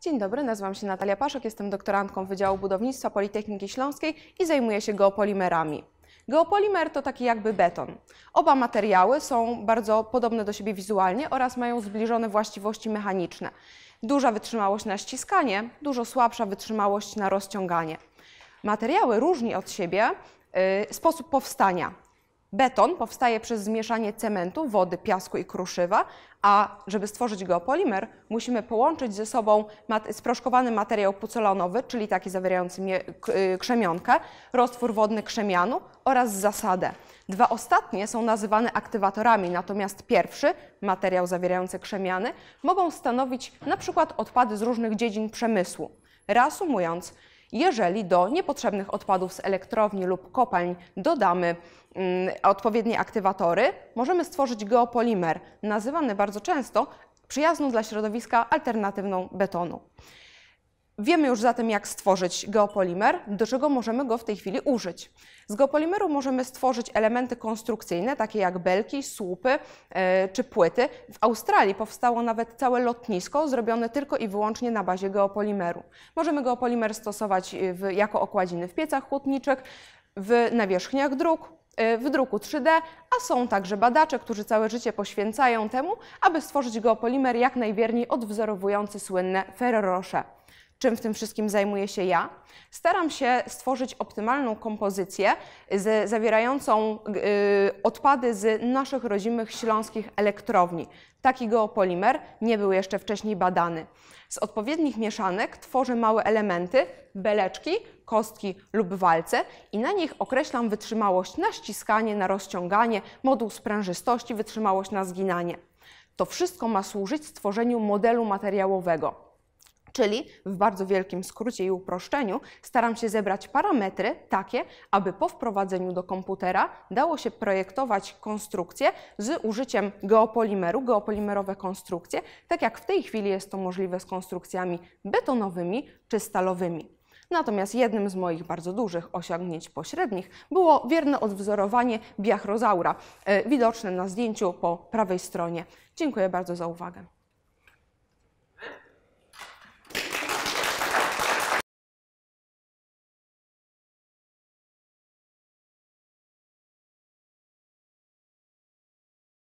Dzień dobry, nazywam się Natalia Paszek, jestem doktorantką Wydziału Budownictwa Politechniki Śląskiej i zajmuję się geopolimerami. Geopolimer to taki jakby beton. Oba materiały są bardzo podobne do siebie wizualnie oraz mają zbliżone właściwości mechaniczne. Duża wytrzymałość na ściskanie, dużo słabsza wytrzymałość na rozciąganie. Materiały różni od siebie sposób powstania. Beton powstaje przez zmieszanie cementu, wody, piasku i kruszywa, a żeby stworzyć geopolimer, musimy połączyć ze sobą sproszkowany materiał pucelanowy, czyli taki zawierający krzemionkę, roztwór wodny krzemianu oraz zasadę. Dwa ostatnie są nazywane aktywatorami, natomiast pierwszy, materiał zawierający krzemiany, mogą stanowić na przykład odpady z różnych dziedzin przemysłu. Reasumując, jeżeli do niepotrzebnych odpadów z elektrowni lub kopalń dodamy odpowiednie aktywatory, możemy stworzyć geopolimer, nazywany bardzo często przyjazną dla środowiska alternatywną betonu. Wiemy już zatem, jak stworzyć geopolimer, do czego możemy go w tej chwili użyć. Z geopolimeru możemy stworzyć elementy konstrukcyjne, takie jak belki, słupy czy płyty. W Australii powstało nawet całe lotnisko zrobione tylko i wyłącznie na bazie geopolimeru. Możemy geopolimer stosować jako okładziny w piecach hutniczych, w nawierzchniach dróg, w druku 3D, a są także badacze, którzy całe życie poświęcają temu, aby stworzyć geopolimer jak najwierniej odwzorowujący słynne Ferrero Rocher. Czym w tym wszystkim zajmuję się ja? Staram się stworzyć optymalną kompozycję zawierającą odpady z naszych rodzimych śląskich elektrowni. Taki geopolimer nie był jeszcze wcześniej badany. Z odpowiednich mieszanek tworzę małe elementy, beleczki, kostki lub walce i na nich określam wytrzymałość na ściskanie, na rozciąganie, moduł sprężystości, wytrzymałość na zginanie. To wszystko ma służyć stworzeniu modelu materiałowego. Czyli w bardzo wielkim skrócie i uproszczeniu staram się zebrać parametry takie, aby po wprowadzeniu do komputera dało się projektować konstrukcje z użyciem geopolimeru, geopolimerowe konstrukcje, tak jak w tej chwili jest to możliwe z konstrukcjami betonowymi czy stalowymi. Natomiast jednym z moich bardzo dużych osiągnięć pośrednich było wierne odwzorowanie biachrozaura, widoczne na zdjęciu po prawej stronie. Dziękuję bardzo za uwagę.